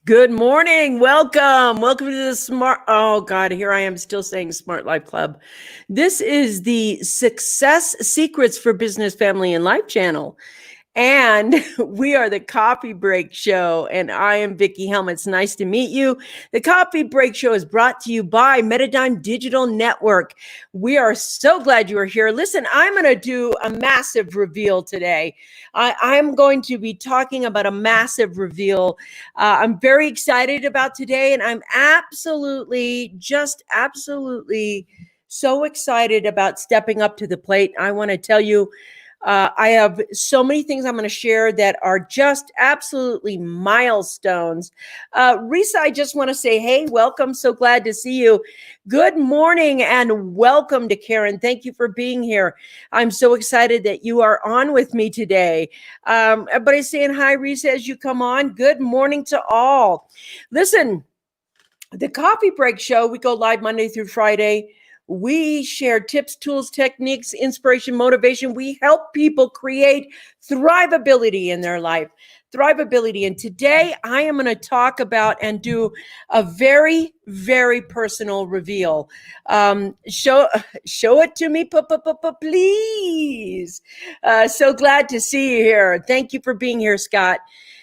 Good morning. Welcome. Welcome to the oh God, here I am still saying Smart Life Club. This is the Success Secrets for Business, Family, and Life channel. And we are the Coffee Break Show, and I am Vickie Helm. It's nice to meet you. The Coffee Break Show is brought to you by Metadigm Digital Network. We are so glad you are here. Listen, I'm going to do a massive reveal today. I'm going to be talking about a massive reveal. I'm very excited about today, and I'm absolutely so excited about stepping up to the plate. I want to tell you, I have so many things I'm going to share that are just absolutely milestones. Risa, I just want to say, hey, welcome. So glad to see you. Good morning and welcome to Karen. Thank you for being here. I'm so excited that you are on with me today. Everybody's saying hi, Risa, as you come on. Good morning to all. Listen, the Coffee Break Show, we go live Monday through Friday. We share tips, tools, techniques, inspiration, motivation. We help people create thrivability in their life. Thrivability. And today I am going to talk about and do a very, very personal reveal. Show it to me, please. So glad to see you here. Thank you for being here, Scott.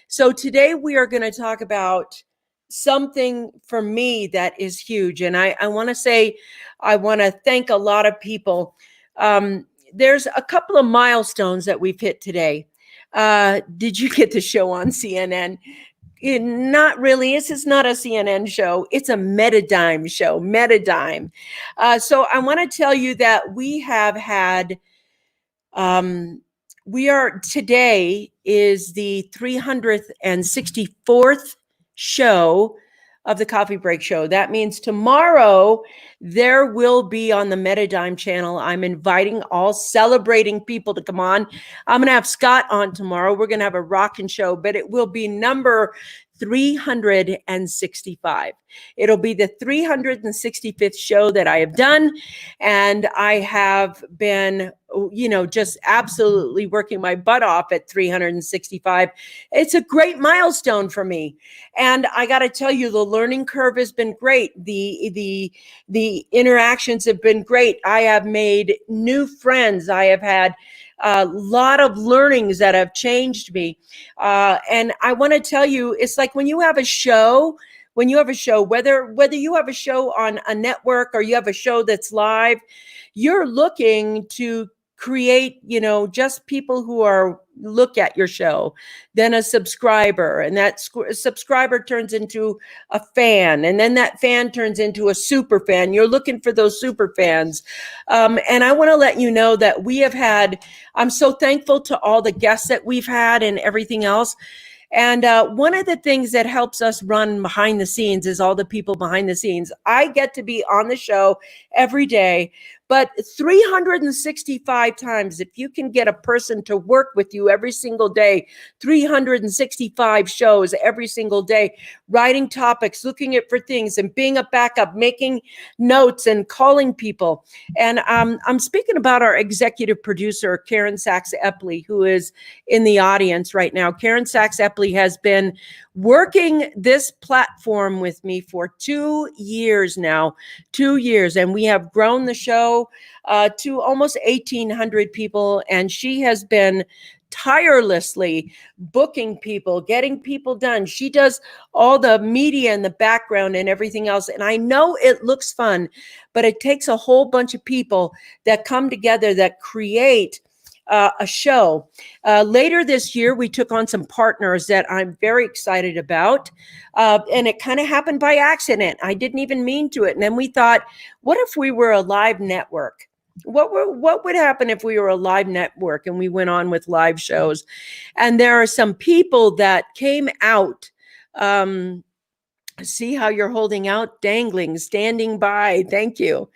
So today we are going to talk about something for me that is huge. And I want to say, I want to thank a lot of people. There's a couple of milestones that we've hit today. Did you get the show on CNN? Not really. This is not a CNN show. It's a Metadigm show, Metadigm. So I want to tell you that we have had, today is the 364th show of the Coffee Break Show. That means tomorrow there will be on the Metadigm channel. I'm inviting all celebrating people to come on. I'm going to have Scott on tomorrow. We're going to have a rockin' show, but it will be number 365. It'll be the 365th show that I have done. And I have been, just absolutely working my butt off at 365. It's a great milestone for me. And I got to tell you, the learning curve has been great. The interactions have been great. I have made new friends. I have had a lot of learnings that have changed me. And I want to tell you, it's like when you have a show, whether you have a show on a network or you have a show that's live, you're looking to create, just people who look at your show, then a subscriber, and that subscriber turns into a fan, and then that fan turns into a super fan. You're looking for those super fans. And I want to let you know that I'm so thankful to all the guests that we've had and everything else. And one of the things that helps us run behind the scenes is all the people behind the scenes. I get to be on the show every day, but 365 times, if you can get a person to work with you every single day, 365 shows every single day, writing topics, looking for things and being a backup, making notes and calling people. And I'm speaking about our executive producer, Karen Sachs-Epley, who is in the audience right now. Karen Sachs-Epley has been working this platform with me for 2 years now, 2 years. And we have grown the show to almost 1,800 people. And she has been tirelessly booking people, getting people done. She does all the media and the background and everything else. And I know it looks fun, but it takes a whole bunch of people that come together that create a show. Later this year, we took on some partners that I'm very excited about. And it kind of happened by accident. I didn't even mean to it. And then we thought, what if we were a live network? What would happen if we were a live network and we went on with live shows? And there are some people that came out. See how you're holding out, dangling, standing by. Thank you.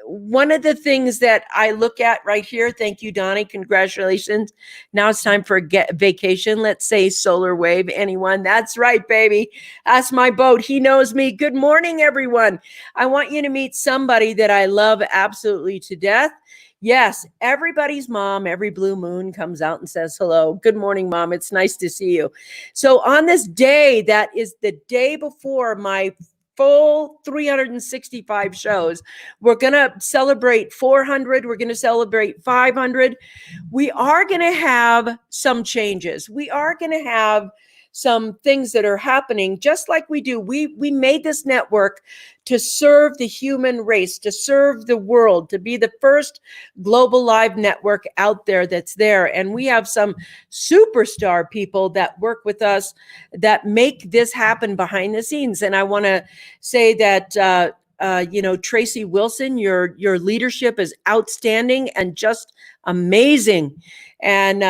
One of the things that I look at right here, thank you, Donnie, congratulations. Now it's time for a vacation. Let's say solar wave, anyone? That's right, baby. That's my boat. He knows me. Good morning, everyone. I want you to meet somebody that I love absolutely to death. Yes, everybody's mom, every blue moon comes out and says hello. Good morning, Mom. It's nice to see you. So, on this day, that is the day before my full 365 shows, we're going to celebrate 400. We're going to celebrate 500. We are going to have some changes. We are going to have some things that are happening just like we do. We made this network to serve the human race, to serve the world, to be the first global live network out there that's there. And we have some superstar people that work with us that make this happen behind the scenes. And I want to say that Tracy Wilson, your leadership is outstanding and just amazing. And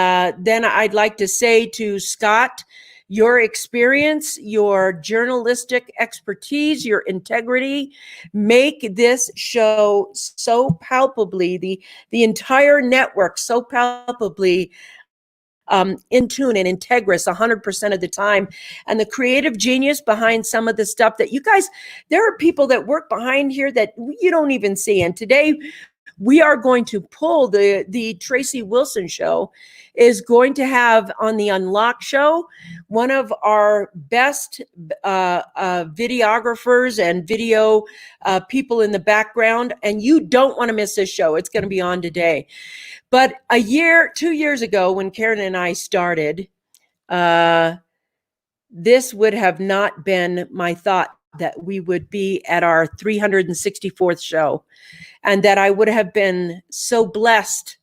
then I'd like to say to Scott, your experience, your journalistic expertise, your integrity make this show so palpably, the entire network so palpably in tune and integrous 100% of the time. And the creative genius behind some of the stuff that you guys, there are people that work behind here that you don't even see. And today we are going to pull the Tracy Wilson show is going to have on the Unlock show one of our best videographers and video people in the background. And you don't want to miss this show. It's going to be on today. But 2 years ago, when Karen and I started, this would have not been my thought that we would be at our 364th show, and that I would have been so blessed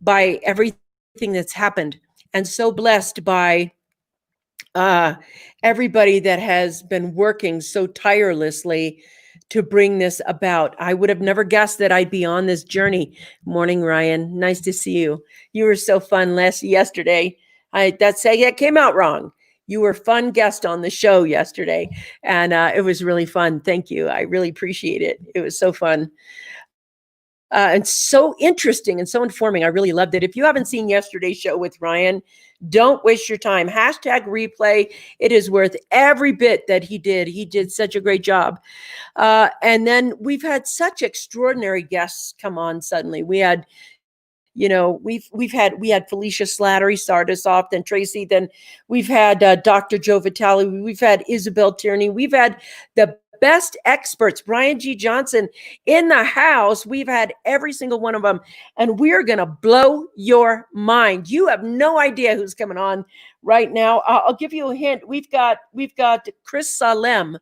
by everything that's happened, and so blessed by everybody that has been working so tirelessly to bring this about. I would have never guessed that I'd be on this journey. Morning, Ryan. Nice to see you. You were so fun yesterday. That came out wrong. You were a fun guest on the show yesterday, and it was really fun. Thank you. I really appreciate it. It was so fun. And so interesting and so informing. I really loved it. If you haven't seen yesterday's show with Ryan, don't waste your time. #replay. It is worth every bit that he did. He did such a great job. And then we've had such extraordinary guests come on suddenly. We had, we had Felicia Slattery start us off, then Tracy, then we've had Dr. Joe Vitale, we've had Isabel Tierney, we've had the best experts, Brian G. Johnson in the house. We've had every single one of them, and we're going to blow your mind. You have no idea who's coming on right now. I'll give you a hint. We've got Chris Salem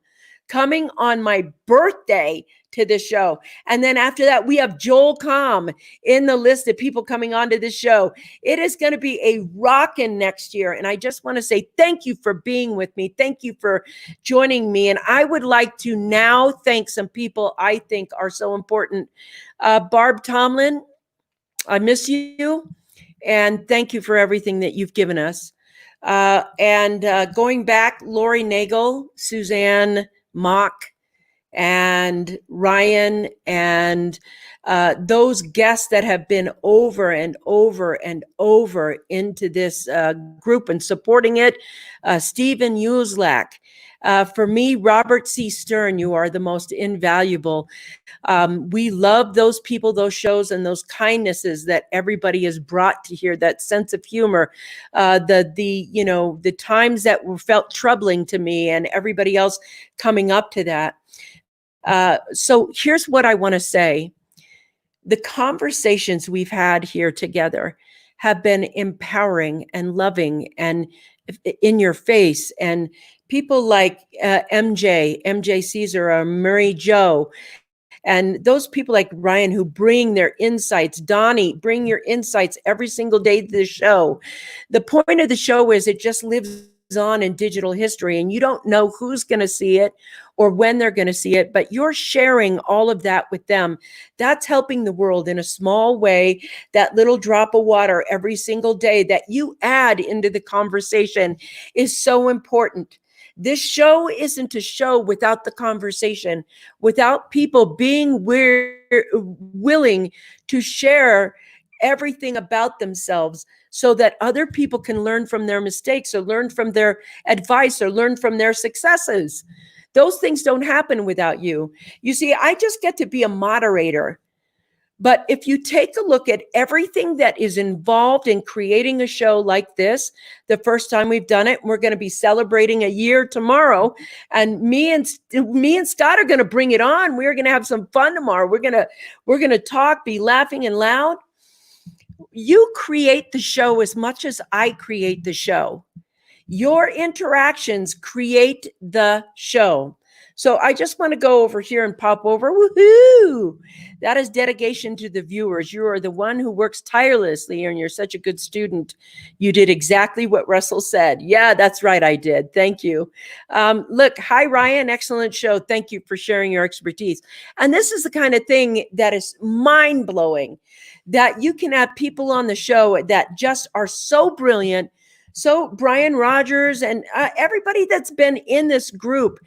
coming on my birthday to this show. And then after that, we have Joel Comm in the list of people coming onto this show. It is going to be a rockin' next year. And I just want to say thank you for being with me. Thank you for joining me. And I would like to now thank some people I think are so important. Barb Tomlin, I miss you. And thank you for everything that you've given us. And going back, Lori Nagel, Suzanne Mock, and Ryan, and those guests that have been over and over and over into this group and supporting it. Stephen Uslak. For me, Robert C. Stern, you are the most invaluable. We love those people, those shows, and those kindnesses that everybody has brought to here, that sense of humor, the times that were felt troubling to me and everybody else coming up to that. So here's what I want to say. The conversations we've had here together have been empowering and loving and in your face. And people like MJ Caesar, or Murray Joe, and those people like Ryan who bring their insights. Donnie, bring your insights every single day to the show. The point of the show is it just lives on in digital history, and you don't know who's going to see it or when they're going to see it, but you're sharing all of that with them. That's helping the world in a small way. That little drop of water every single day that you add into the conversation is so important. This show isn't a show without the conversation, without people being willing to share everything about themselves so that other people can learn from their mistakes or learn from their advice or learn from their successes. Those things don't happen without you. You see, I just get to be a moderator, But if you take a look at everything that is involved in creating a show like this, the first time we've done it, we're going to be celebrating a year tomorrow. And me and Scott are going to bring it on. We're going to have some fun tomorrow. We're going to talk, be laughing and loud. You create the show as much as I create the show. Your interactions create the show. So I just want to go over here and pop over. Woohoo! That is dedication to the viewers. You are the one who works tirelessly, and you're such a good student. You did exactly what Russell said. Yeah, that's right. I did. Thank you. Look, hi, Ryan. Excellent show. Thank you for sharing your expertise. And this is the kind of thing that is mind-blowing, that you can have people on the show that just are so brilliant. So Brian Rogers and everybody that's been in this group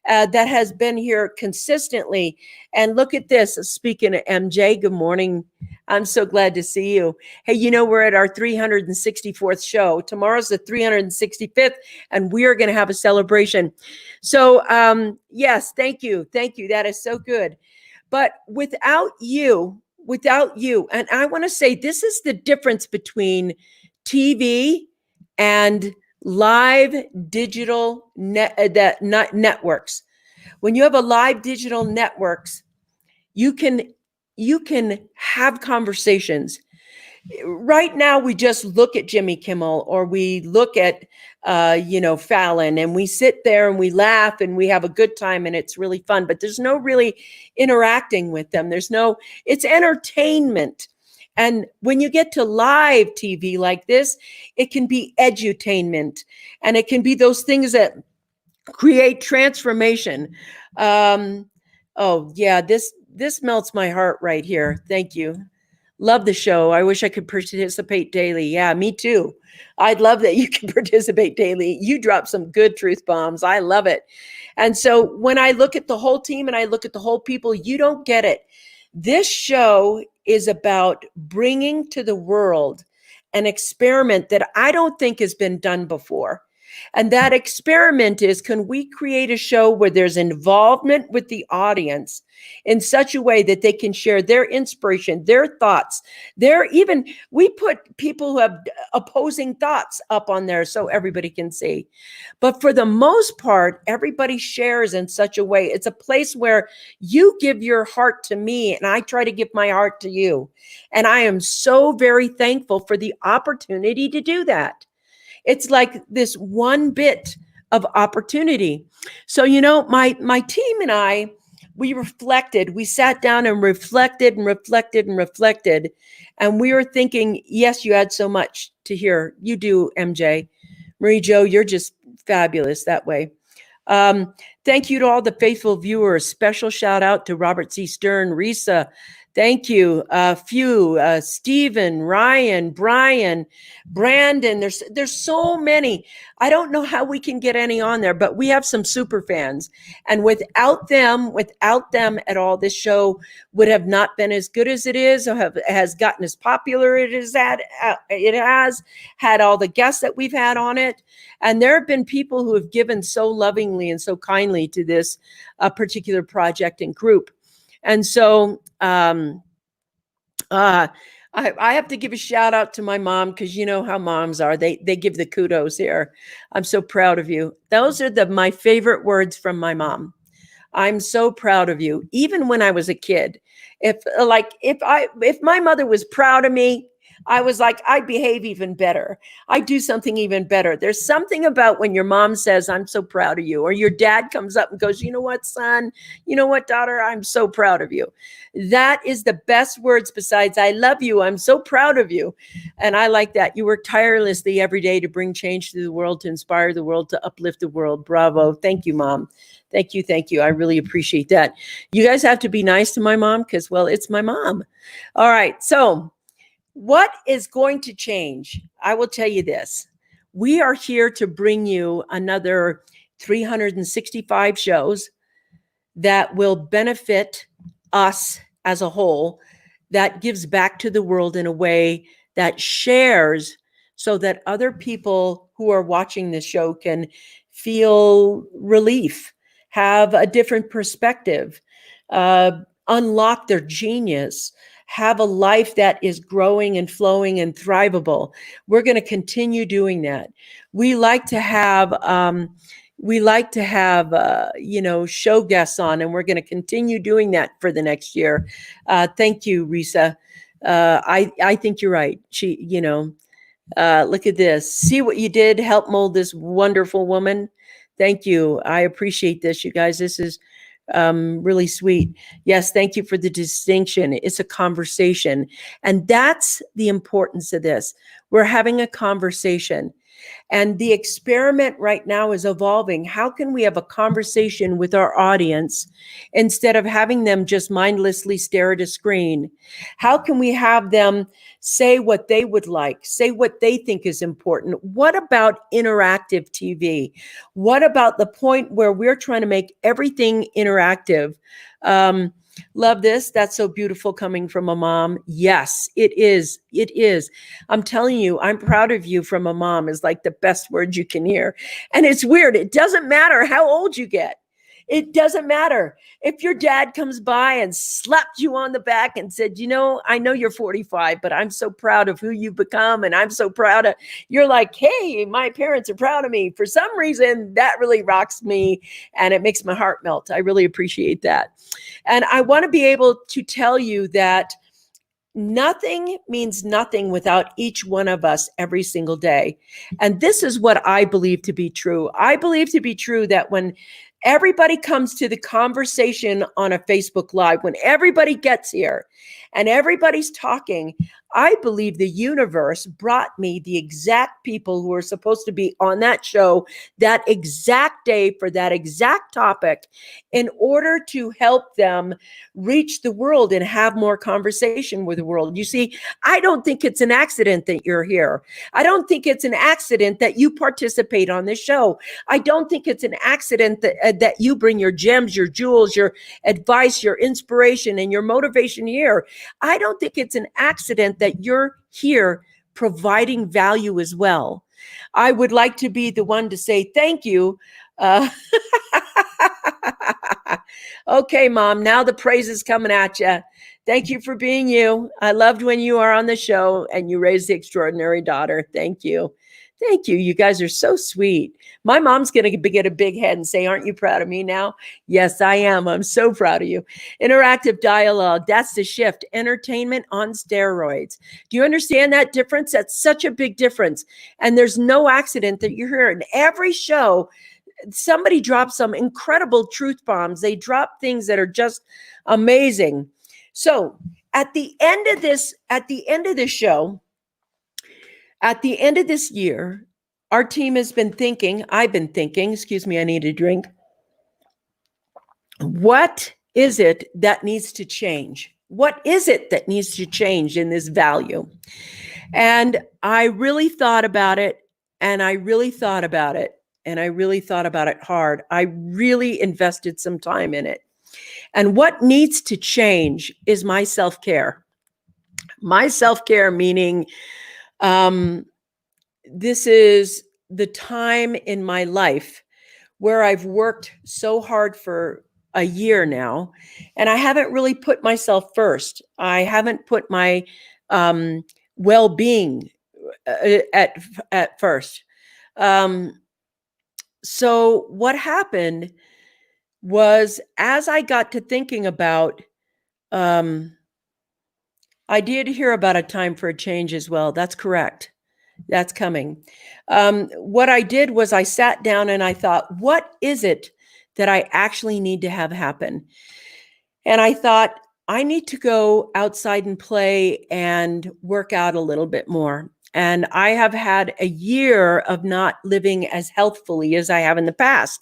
that has been here consistently. And look at this. Speaking of MJ, good morning. I'm so glad to see you. Hey, you know, we're at our 364th show. Tomorrow's the 365th, and we are going to have a celebration. So yes, thank you. Thank you. That is so good. But without you, and I want to say this is the difference between TV and live digital networks. When you have a live digital networks, you can have conversations. Right now, we just look at Jimmy Kimmel, or we look at Fallon, and we sit there and we laugh and we have a good time, and it's really fun. But there's no really interacting with them. It's entertainment. And when you get to live TV like this, it can be edutainment, and it can be those things that create transformation. Oh yeah, this melts my heart right here. Thank you. Love the show. I wish I could participate daily. Yeah, me too. I'd love that you can participate daily. You drop some good truth bombs. I love it. And so when I look at the whole team and I look at the whole people, you don't get it. This show is about bringing to the world an experiment that I don't think has been done before. And that experiment is, can we create a show where there's involvement with the audience in such a way that they can share their inspiration, their thoughts, we put people who have opposing thoughts up on there so everybody can see. But for the most part, everybody shares in such a way. It's a place where you give your heart to me, and I try to give my heart to you. And I am so very thankful for the opportunity to do that. It's like this one bit of opportunity. So, my team and I, we sat down and reflected. And we were thinking, yes, you had so much to hear. You do, MJ. Marie Jo, you're just fabulous that way. Thank you to all the faithful viewers. Special shout out to Robert C. Stern, Risa. Thank you. Stephen, Ryan, Brian, Brandon. There's so many. I don't know how we can get any on there, but we have some super fans. And without them at all, this show would have not been as good as it is, or has gotten as popular as it has had all the guests that we've had on it. And there have been people who have given so lovingly and so kindly to this particular project and group. And so I have to give a shout out to my mom, because you know how moms are. They give the kudos here. I'm so proud of you. Those are my favorite words from my mom. I'm so proud of you. Even when I was a kid, if my mother was proud of me, I was like, I'd behave even better. I'd do something even better. There's something about when your mom says, I'm so proud of you, or your dad comes up and goes, you know what, son, you know what, daughter, I'm so proud of you. That is the best words besides, I love you. I'm so proud of you. And I like that. You work tirelessly every day to bring change to the world, to inspire the world, to uplift the world. Bravo. Thank you, Mom. Thank you. Thank you. I really appreciate that. You guys have to be nice to my mom, because, well, it's my mom. All right. So what is going to change? I will tell you this. We are here to bring you another 365 shows that will benefit us as a whole, that gives back to the world in a way that shares, so that other people who are watching this show can feel relief, have a different perspective, unlock their genius, have a life that is growing and flowing and thrivable. We're going to continue doing that. We like to have show guests on, and we're going to continue doing that for the next year. Thank you, Risa. I think you're right. Look at this. See what you did, help mold this wonderful woman. Thank you. I appreciate this, you guys. This is really sweet. Yes, thank you for the distinction. It's a conversation. And that's the importance of this. We're having a conversation. And the experiment right now is evolving. How can we have a conversation with our audience instead of having them just mindlessly stare at a screen? How can we have them say what they would like, say what they think is important? What about interactive TV? What about the point where we're trying to make everything interactive? Love this. That's so beautiful coming from a mom. Yes, it is. It is. I'm telling you, I'm proud of you from a mom is like the best word you can hear. And it's weird. It doesn't matter how old you get. It doesn't matter. If your dad comes by and slapped you on the back and said, I know you're 45, but I'm so proud of who you've become. And I'm so proud of, you're like, hey, my parents are proud of me. For some reason, that really rocks me and it makes my heart melt. I really appreciate that. And I want to be able to tell you that nothing means nothing without each one of us every single day. And this is what I believe to be true. I believe to be true that when everybody comes to the conversation on a Facebook Live, when everybody gets here and everybody's talking, I believe the universe brought me the exact people who are supposed to be on that show that exact day for that exact topic in order to help them reach the world and have more conversation with the world. You see, I don't think it's an accident that you're here. I don't think it's an accident that you participate on this show. I don't think it's an accident that you bring your gems, your jewels, your advice, your inspiration, and your motivation here. I don't think it's an accident that you're here providing value as well. I would like to be the one to say thank you. Okay, Mom, now the praise is coming at you. Thank you for being you. I loved when you are on the show and you raised the extraordinary daughter. Thank you. Thank you. You guys are so sweet. My mom's going to get a big head and say, aren't you proud of me now? Yes, I am. I'm so proud of you. Interactive dialogue. That's the shift. Entertainment on steroids. Do you understand that difference? That's such a big difference. And there's no accident that you're here. In every show, somebody drops some incredible truth bombs. They drop things that are just amazing. So at the end of this show, at the end of this year, our team has been thinking, I've been thinking, excuse me, I need a drink. What is it that needs to change? What is it that needs to change in this value? And I really thought about it, and I really thought about it, and I really thought about it hard. I really invested some time in it. And what needs to change is my self-care. My self-care meaning this is the time in my life where I've worked so hard for a year now, and I haven't really put myself first. I haven't put my well-being at first. So what happened was, as I got to thinking about, I did hear about a time for a change as well. That's correct. That's coming. What I did was I sat down and I thought, what is it that I actually need to have happen? And I thought, I need to go outside and play and work out a little bit more. And I have had a year of not living as healthfully as I have in the past.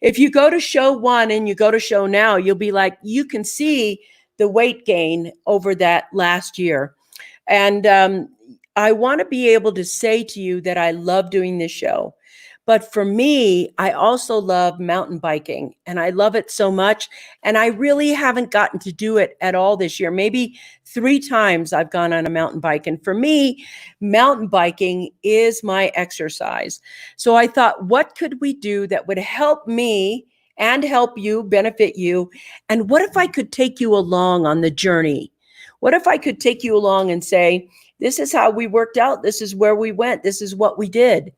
If you go to show one and you go to show now, you'll be like, you can see the weight gain over that last year. And I want to be able to say to you that I love doing this show. But for me, I also love mountain biking, and I love it so much. And I really haven't gotten to do it at all this year. Maybe 3 times I've gone on a mountain bike. And for me, mountain biking is my exercise. So I thought, what could we do that would help me and help you, benefit you? And what if I could take you along on the journey? What if I could take you along and say, this is how we worked out. This is where we went. This is what we did.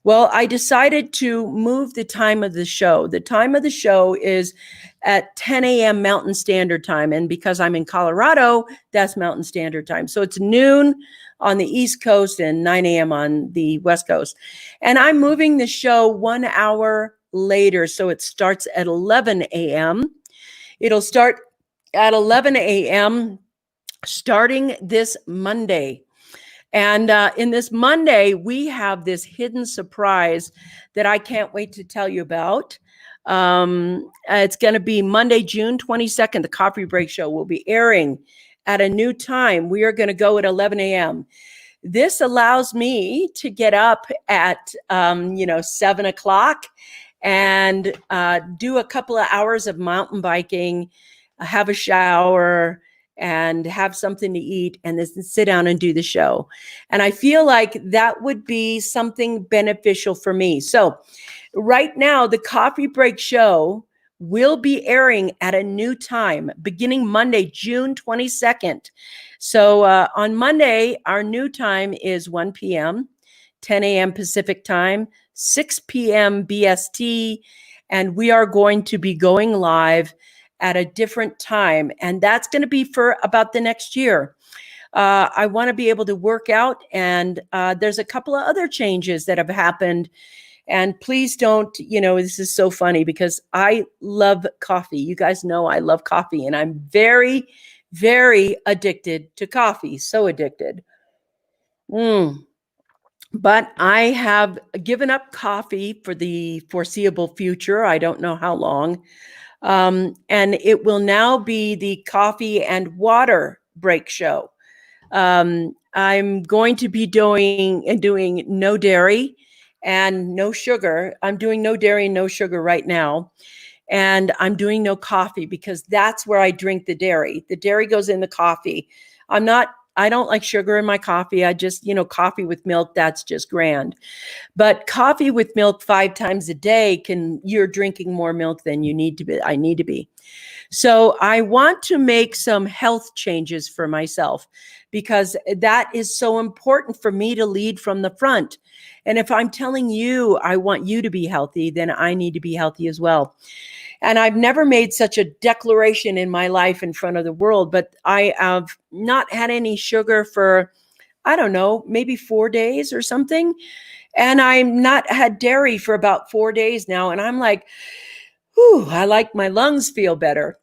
Well, I decided to move the time of the show. The time of the show is at 10 a.m. Mountain Standard Time. And because I'm in Colorado, that's Mountain Standard Time. So it's noon on the East Coast and 9 a.m. on the West Coast. And I'm moving the show 1 hour later. So it starts at 11 a.m. It'll start at 11 a.m. starting this Monday. And in this Monday, we have this hidden surprise that I can't wait to tell you about. It's going to be Monday, June 22nd. The Coffee Break Show will be airing at a new time. We are going to go at 11 a.m. This allows me to get up at, 7 o'clock and do a couple of hours of mountain biking, have a shower, and have something to eat, and then sit down and do the show. And I feel like that would be something beneficial for me. So right now, the Coffee Break Show will be airing at a new time beginning Monday, June 22nd. So on Monday, our new time is 1 p.m., 10 a.m. Pacific time, 6 p.m. BST, and we are going to be going live at a different time. And that's going to be for about the next year. I want to be able to work out, and there's a couple of other changes that have happened. And please don't, this is so funny because I love coffee. You guys know I love coffee, and I'm very, very addicted to coffee. So addicted. But I have given up coffee for the foreseeable future. I don't know how long. And it will now be the Coffee and Water Break Show. I'm going to be doing no dairy and no sugar. I'm doing no dairy and no sugar right now. And I'm doing no coffee because that's where I drink the dairy. The dairy goes in the coffee. I don't like sugar in my coffee. I just, coffee with milk, that's just grand. But coffee with milk 5 times a day you're drinking more milk than you need to be. I need to be. So I want to make some health changes for myself because that is so important for me to lead from the front. And if I'm telling you, I want you to be healthy, then I need to be healthy as well. And I've never made such a declaration in my life in front of the world, but I have not had any sugar for, I don't know, maybe 4 days or something. And I'm not had dairy for about 4 days now. And I'm like, whew, I like my lungs feel better.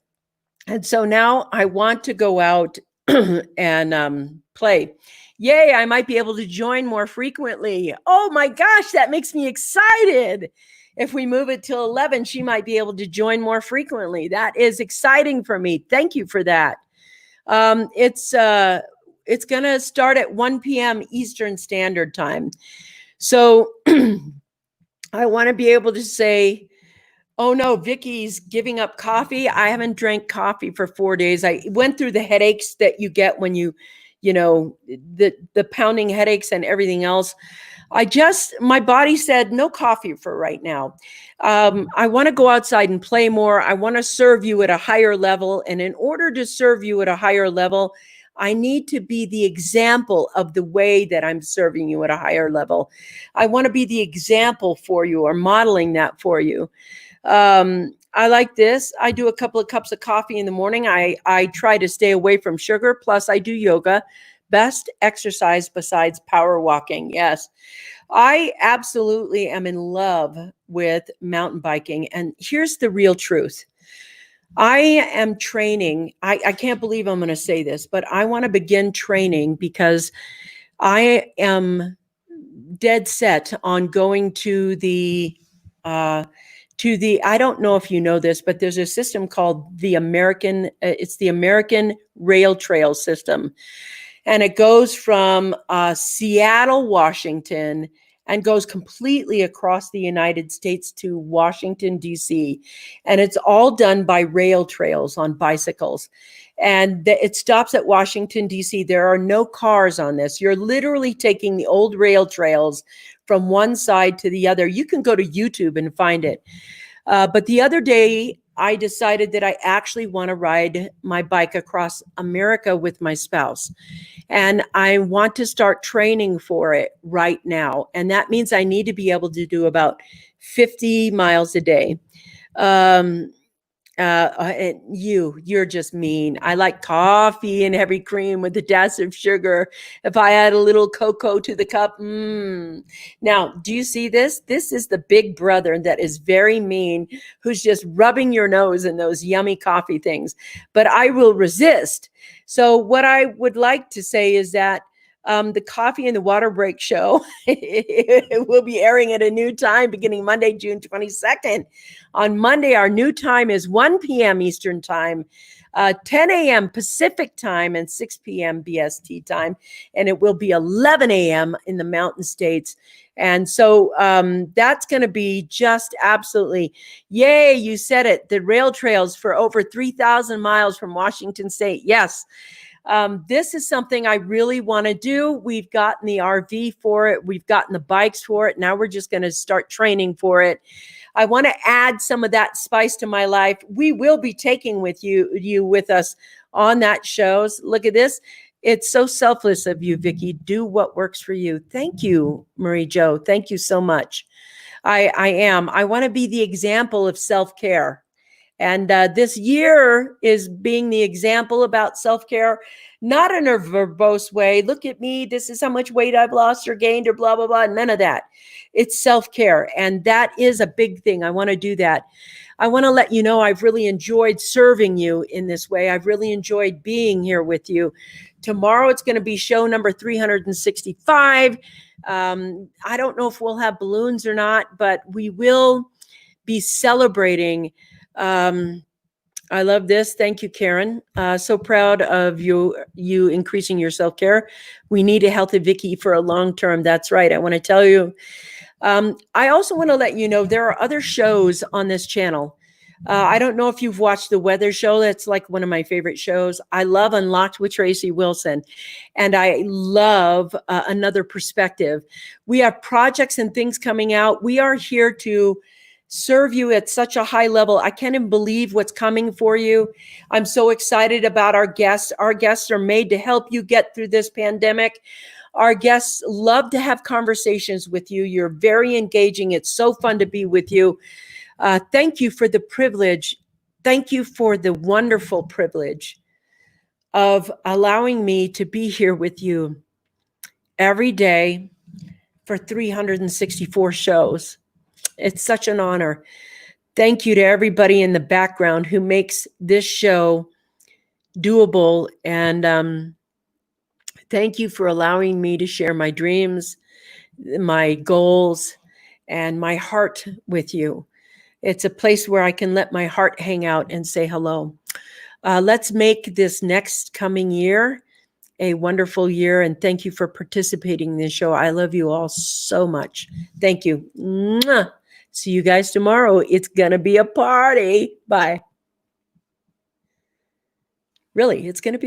And so now I want to go out and play. Yay, I might be able to join more frequently. Oh my gosh, that makes me excited. If we move it till 11, she might be able to join more frequently. That is exciting for me. Thank you for that. It's going to start at 1 p.m. Eastern Standard Time. So I want to be able to say, oh no, Vickie's giving up coffee. I haven't drank coffee for 4 days. I went through the headaches that you get when the pounding headaches and everything else. My body said no coffee for right now. I want to go outside and play more. I want to serve you at a higher level. And in order to serve you at a higher level, I need to be the example of the way that I'm serving you at a higher level. I want to be the example for you or modeling that for you. I like this. I do a couple of cups of coffee in the morning. I try to stay away from sugar. Plus I do yoga. Best exercise besides power walking. Yes. I absolutely am in love with mountain biking. And here's the real truth. I am training. I can't believe I'm going to say this, but I want to begin training because I am dead set on going to the, I don't know if you know this, but there's a system called the American Rail Trail System. And it goes from Seattle, Washington, and goes completely across the United States to Washington, D.C. And it's all done by rail trails on bicycles. And it stops at Washington, D.C. There are no cars on this. You're literally taking the old rail trails from one side to the other. You can go to YouTube and find it. But the other day, I decided that I actually want to ride my bike across America with my spouse. And I want to start training for it right now. And that means I need to be able to do about 50 miles a day. Um, and you're just mean. I like coffee and heavy cream with a dash of sugar. If I add a little cocoa to the cup, Now, do you see this? This is the big brother that is very mean, who's just rubbing your nose in those yummy coffee things. But I will resist. So what I would like to say is that the Coffee and the Water Break show it will be airing at a new time beginning Monday, June 22nd. On Monday, our new time is 1 p.m. Eastern Time, 10 a.m. Pacific Time, and 6 p.m. BST time. And it will be 11 a.m. in the Mountain States. And so that's going to be just absolutely, yay, you said it, the rail trails for over 3,000 miles from Washington State. Yes. This is something I really want to do. We've gotten the RV for it. We've gotten the bikes for it. Now we're just going to start training for it. I want to add some of that spice to my life. We will be taking you with us on that shows. Look at this. It's so selfless of you, Vickie. Do what works for you. Thank you, Marie Jo. Thank you so much. I am. I want to be the example of self-care. And this year is being the example about self-care, not in a verbose way. Look at me. This is how much weight I've lost or gained or blah, blah, blah. None of that. It's self-care. And that is a big thing. I want to do that. I want to let you know I've really enjoyed serving you in this way. I've really enjoyed being here with you. Tomorrow it's going to be show number 365. I don't know if we'll have balloons or not, but we will be celebrating. I love this. Thank you, Karen. So proud of you increasing your self-care. We need a healthy Vickie for a long term. That's right. I want to tell you. I also want to let you know there are other shows on this channel. I don't know if you've watched the weather show. That's like one of my favorite shows. I love Unlocked with Tracy Wilson. And I love Another Perspective. We have projects and things coming out. We are here to serve you at such a high level. I can't even believe what's coming for you. I'm so excited about our guests. Our guests are made to help you get through this pandemic. Our guests love to have conversations with you. You're very engaging. It's so fun to be with you. Thank you for the privilege. Thank you for the wonderful privilege of allowing me to be here with you every day for 364 shows. It's such an honor. Thank you to everybody in the background who makes this show doable. And thank you for allowing me to share my dreams, my goals, and my heart with you. It's a place where I can let my heart hang out and say hello. Let's make this next coming year a wonderful year. And thank you for participating in this show. I love you all so much. Thank you. Mwah. See you guys tomorrow. It's going to be a party. Bye. Really, it's going to be